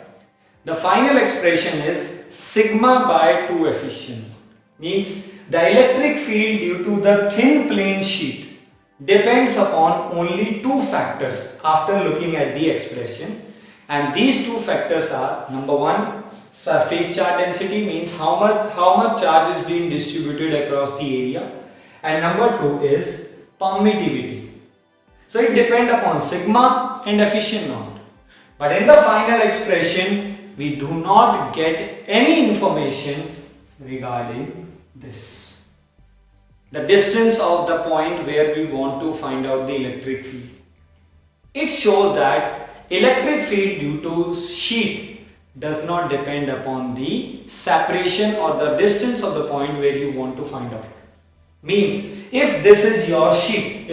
The final expression is sigma by 2 efficient, means the electric field due to the thin plane sheet depends upon only 2 factors after looking at the expression. And these 2 factors are, number 1, surface charge density, means how much charge is being distributed across the area, and number 2 is permittivity. So it depends upon sigma and efficient knot. But in the final expression, we do not get any information regarding this, the distance of the point where we want to find out the electric field. It shows that electric field due to sheet does not depend upon the separation or the distance of the point where you want to find out. Means if this is your sheet,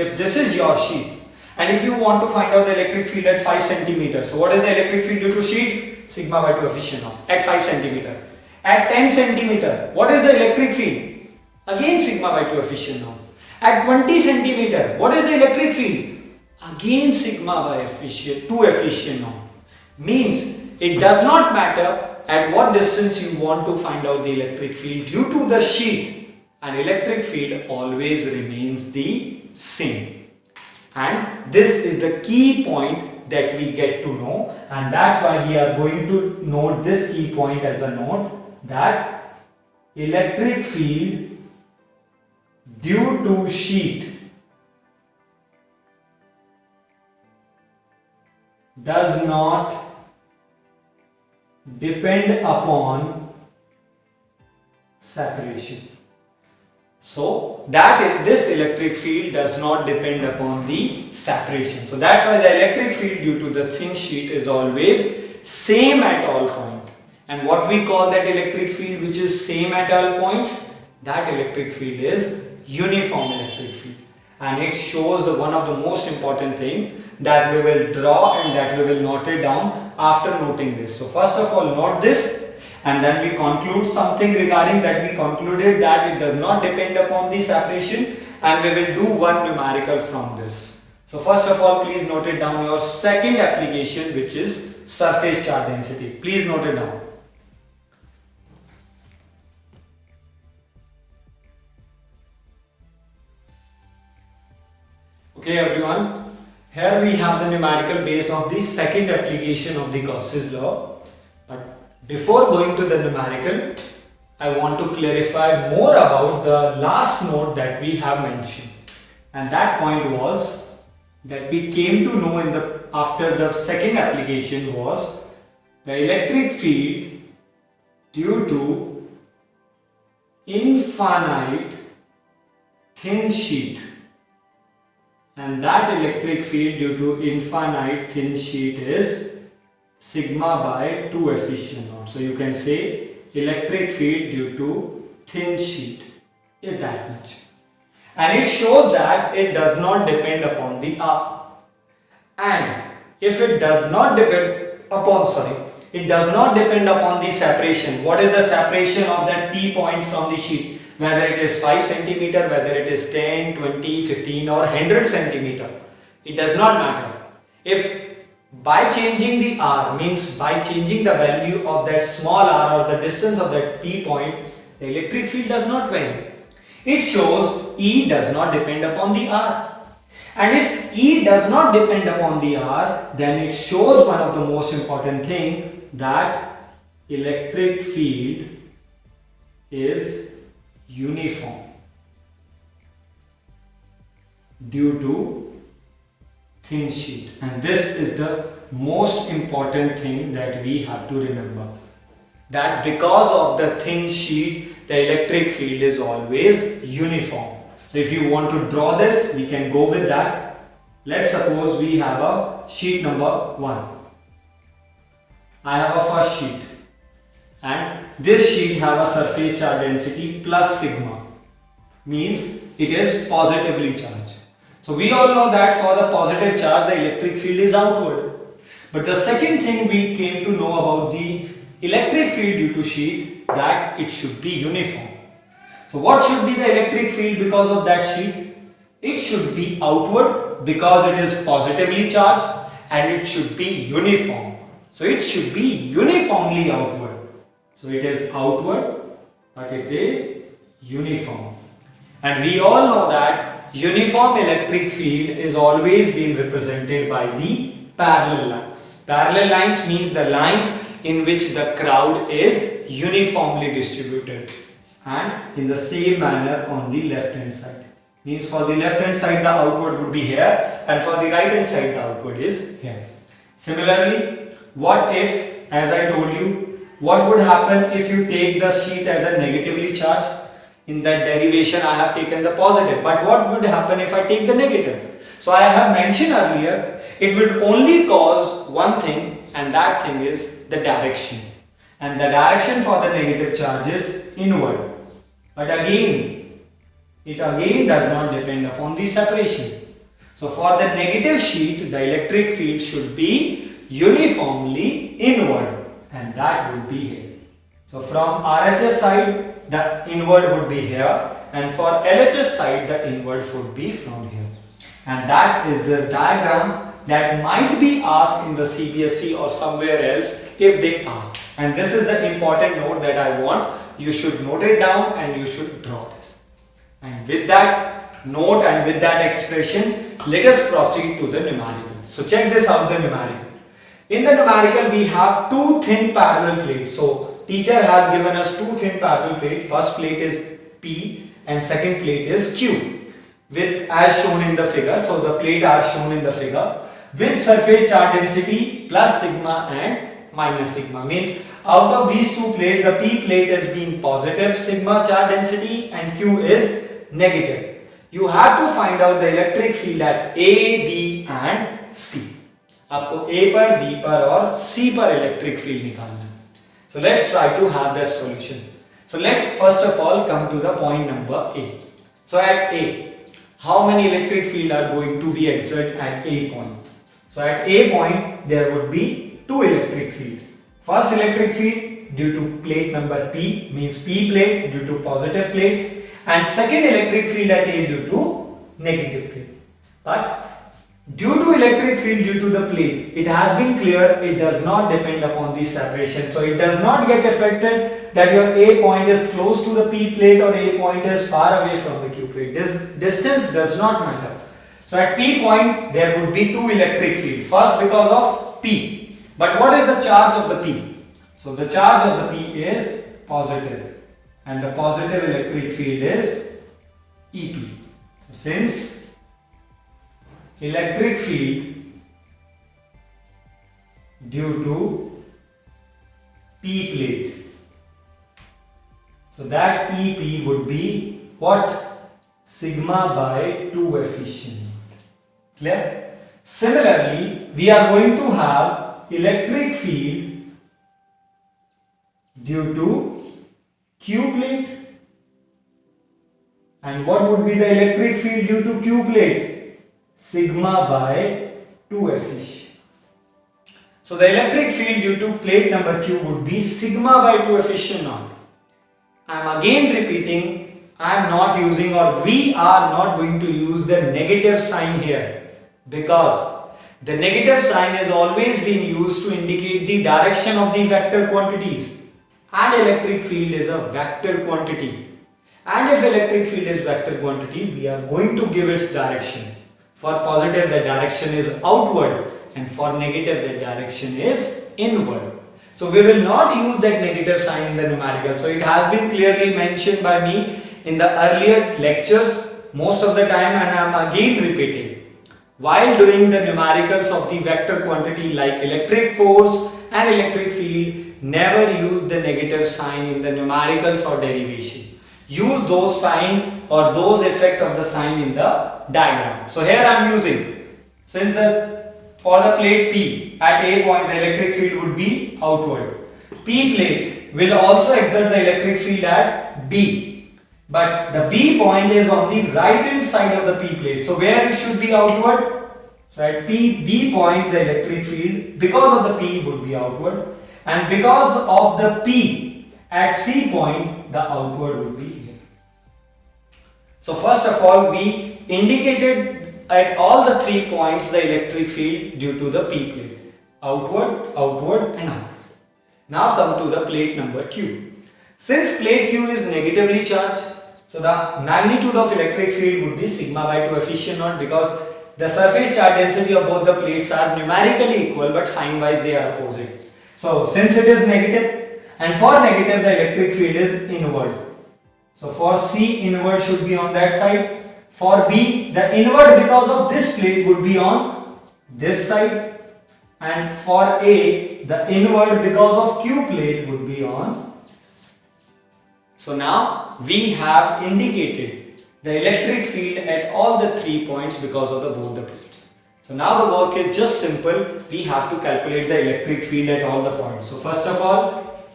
and if you want to find out the electric field at 5 centimeters, so what is the electric field due to sheet? Sigma by 2 efficient norm at 5 centimeter. At 10 centimeter, what is the electric field? Again sigma by 2 efficient norm. At 20 centimeter, what is the electric field? Again sigma by 2 efficient norm. Means it does not matter at what distance you want to find out the electric field due to the sheet, an electric field always remains the same. And this is the key point that we get to know, and that's why we are going to note this key point as a note, that electric field due to sheet does not depend upon separation. So this electric field does not depend upon the separation. So that's why the electric field due to the thin sheet is always same at all points. And what we call that electric field which is same at all points, that electric field is uniform electric field. And it shows one of the most important thing that we will draw and that we will note it down after noting this. So first of all note this, and then we conclude something regarding that. We concluded that it does not depend upon the separation, and we will do one numerical from this. So first of all, please note it down, your second application, which is surface charge density. Please note it down. Okay everyone, here we have the numerical base of the second application of the Gauss's law. But before going to the numerical, I want to clarify more about the last note that we have mentioned. And that point was that we came to know after the second application was the electric field due to infinite thin sheet. And that electric field due to infinite thin sheet is sigma by 2 efficient norm. So you can say electric field due to thin sheet is that much. And it shows that it does not depend upon the R. And if it does not depend upon, it does not depend upon the separation. What is the separation of that P point from the sheet? Whether it is 5 centimeter, whether it is 10, 20, 15 or 100 centimeter. It does not matter. If by changing the R, means by changing the value of that small r or the distance of that P point, the electric field does not vary. It shows E does not depend upon the R. And if E does not depend upon the R, then it shows one of the most important thing, that electric field is uniform due to thin sheet. And this is the most important thing that we have to remember, that because of the thin sheet, the electric field is always uniform. So if you want to draw this, we can go with that. Let's suppose we have a sheet number 1. I have a first sheet, and this sheet have a surface charge density plus sigma, means it is positively charged. So we all know that for the positive charge the electric field is outward. But the second thing we came to know about the electric field due to sheet, that it should be uniform. So what should be the electric field because of that sheet? It should be outward because it is positively charged, and it should be uniform. So it should be uniformly outward. So it is outward, but it is uniform. And we all know that uniform electric field is always being represented by the parallel lines. Parallel lines means the lines in which the crowd is uniformly distributed, and in the same manner on the left hand side. Means for the left hand side the outward would be here, and for the right hand side the outward is here. Similarly, what if, as I told you, what would happen if you take the sheet as a negatively charged? In that derivation I have taken the positive, but what would happen if I take the negative? So I have mentioned earlier, it will only cause one thing, and that thing is the direction. and the direction for the negative charge is inward. But again, it again does not depend upon the separation. So for the negative sheet, the electric field should be uniformly inward, and that would be here. So from RHS side, the inward would be here, and for LHS side, the inward would be from here. And that is the diagram that might be asked in the CBSE or somewhere else if they ask. And this is the important note that I want. You should note it down and you should draw this. And with that note and with that expression, let us proceed to the numerical. So check this out, the numerical. In the numerical, we have two thin parallel plates. So teacher has given us two thin parallel plates. First plate is P and second plate is Q. With as shown in the figure. So the plate are shown in the figure with surface charge density plus sigma and minus sigma. Means out of these two plates, the P plate is being positive sigma charge density and Q is negative. You have to find out the electric field at A, B and C. आपको A पर, B पर और C पर electric field निकालना है. So let's try to have that solution. So let first of all come to the point number A. So at A, how many electric field are going to be exerted at A point? So at A point there would be two electric field. First electric field due to plate number P, means P plate due to positive plate, and second electric field at A due to negative plate. But due to electric field due to the plate, it has been clear it does not depend upon the separation. So it does not get affected that your A point is close to the P plate or A point is far away from the Q plate. This distance does not matter. So at P point there would be two electric field. First because of P. But what is the charge of the P? So the charge of the P is positive and the positive electric field is EP. Since electric field due to P plate, so that EP would be what? Sigma by 2 efficient. Clear? Similarly, we are going to have electric field due to Q plate. And what would be the electric field due to Q plate? Sigma by 2 efficient. So the electric field due to plate number Q would be sigma by 2 efficient naught. I am again repeating, I am not using or we are not going to use the negative sign here, because the negative sign is always being used to indicate the direction of the vector quantities, and electric field is a vector quantity. And if electric field is vector quantity, we are going to give its direction. For positive, the direction is outward, and for negative, the direction is inward. So we will not use that negative sign in the numerical. So it has been clearly mentioned by me in the earlier lectures most of the time, and I am again repeating. While doing the numericals of the vector quantity like electric force and electric field, never use the negative sign in the numericals or derivation. Use those sign or those effect of the sign in the diagram. So here I am using, since for the plate P at A point the electric field would be outward. P plate will also exert the electric field at B, but the B point is on the right hand side of the P plate. So where it should be outward? So at B point the electric field because of the P would be outward, and because of the P at C point the outward would be here. So first of all, we indicated at all the 3 points the electric field due to the P plate. Outward, outward and outward. Now come to the plate number Q. Since plate Q is negatively charged, so the magnitude of electric field would be sigma by 2 efficient naught, because the surface charge density of both the plates are numerically equal but sign wise they are opposite. So since it is negative, and for negative the electric field is inward. So for C, inward should be on that side. For B, the inward because of this plate would be on this side. And for A, the inward because of Q plate would be on this side. So now we have indicated the electric field at all the 3 points because of both the plates. So now the work is just simple. We have to calculate the electric field at all the points. So first of all,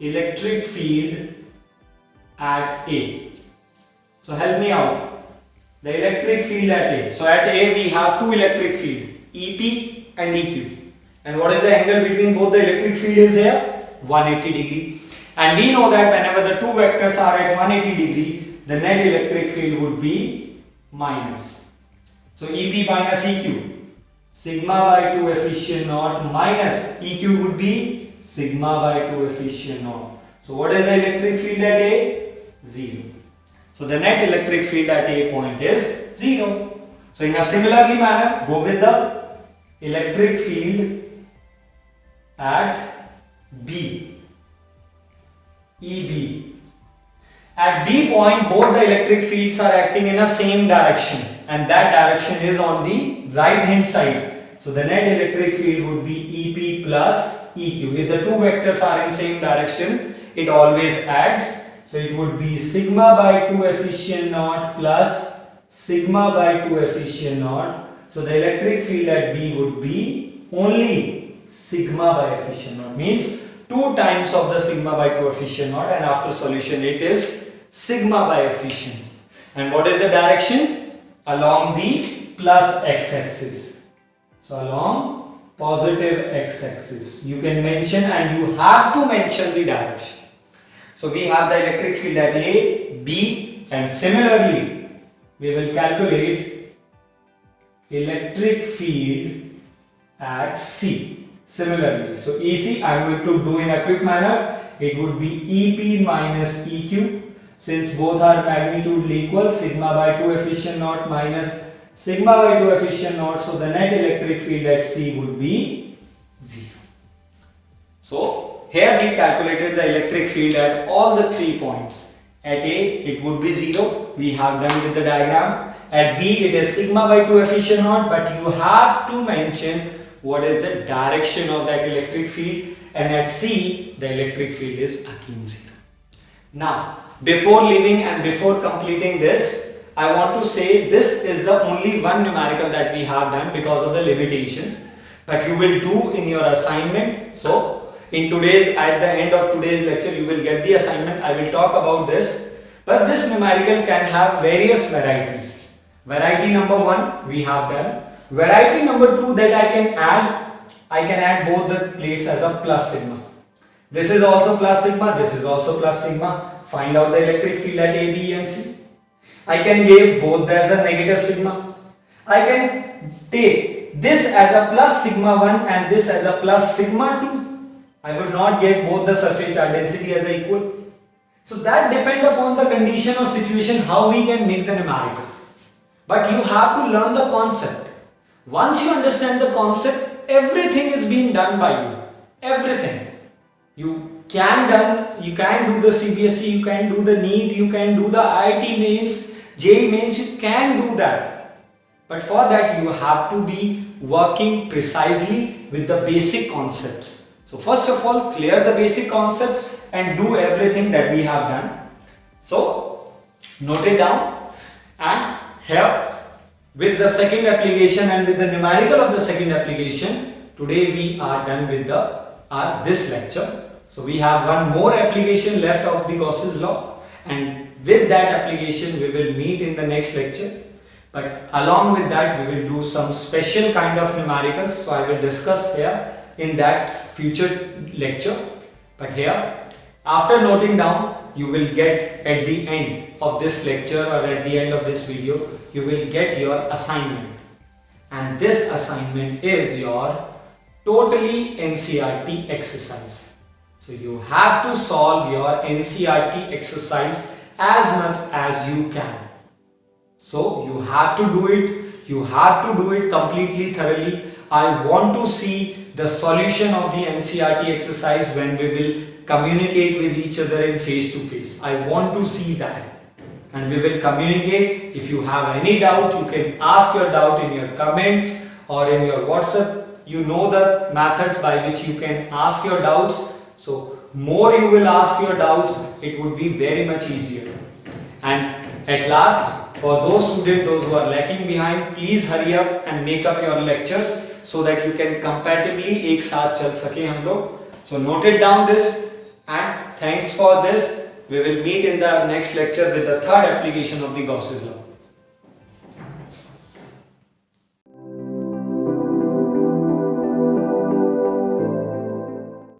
electric field at A. So help me out. The electric field at A. So at A we have two electric field, EP and EQ. And what is the angle between both the electric field is here? 180 degree. And we know that whenever the two vectors are at 180 degree, the net electric field would be minus. So EP minus EQ. Sigma by 2 efficient naught minus EQ would be sigma by 2 efficient naught. So what is the electric field at A? 0. So the net electric field at A point is 0. So in a similarly manner, go with the electric field at B, EB. At B point, both the electric fields are acting in a same direction, and that direction is on the right hand side. So the net electric field would be EP plus EQ. If the two vectors are in same direction, it always adds. So it would be sigma by 2 efficient naught plus sigma by 2 efficient naught. So the electric field at B would be only sigma by efficient naught, means 2 times of the sigma by 2 efficient naught, and after solution it is sigma by efficient. And what is the direction? Along the plus x-axis. So along positive x-axis. You can mention, and you have to mention the direction. So we have the electric field at A, B, and similarly we will calculate electric field at C. Similarly, so EC I am going to do in a quick manner. It would be EP minus EQ. Since both are magnitudely equal, sigma by 2 efficient naught minus sigma by 2 efficient naught. So the net electric field at C would be 0. So here we calculated the electric field at all the 3 points. At A it would be 0. We have done with the diagram. At B it is sigma by 2 efficient naught, but you have to mention what is the direction of that electric field, and at C the electric field is again 0. Now before leaving and before completing this, I want to say this is the only one numerical that we have done because of the limitations, but you will do in your assignment. So in today's, at the end of today's lecture, you will get the assignment. I will talk about this, but this numerical can have various varieties. Variety number 1 we have done. Variety number 2 that I can add both the plates as a plus sigma. This is also plus sigma, this is also plus sigma. Find out the electric field at A, B and C. I can give both as a negative sigma. I can take this as a plus sigma 1 and this as a plus sigma 2. I would not get both the surface charge density as a equal. So that depends upon the condition or situation how we can make the numericals. But you have to learn the concept. Once you understand the concept, everything is being done by you. Everything. You can do the CBSE, you can do the NEET, you can do the IIT mains, JEE mains, you can do that. But for that you have to be working precisely with the basic concepts. So first of all, clear the basic concept and do everything that we have done. So note it down, and here with the second application and with the numerical of the second application, today we are done with this lecture. So we have one more application left of the Gauss's law, and with that application we will meet in the next lecture. But along with that we will do some special kind of numericals, so I will discuss here in that future lecture. But here, after noting down, you will get at the end of this lecture or at the end of this video, you will get your assignment, and this assignment is your totally NCERT exercise. So you have to solve your NCERT exercise as much as you can. So you have to do it. You have to do it completely thoroughly. I want to see the solution of the NCERT exercise when we will communicate with each other in face to face. I want to see that. And we will communicate. If you have any doubt, you can ask your doubt in your comments or in your WhatsApp. You know the methods by which you can ask your doubts. So more you will ask your doubts, it would be very much easier. And at last, for those students, those who are lacking behind, please hurry up and make up your lectures so that you can compatibly एक साथ चल सके हम लोग. So note it down this, And thanks for this. We will meet in the next lecture with the third application of the Gauss's law.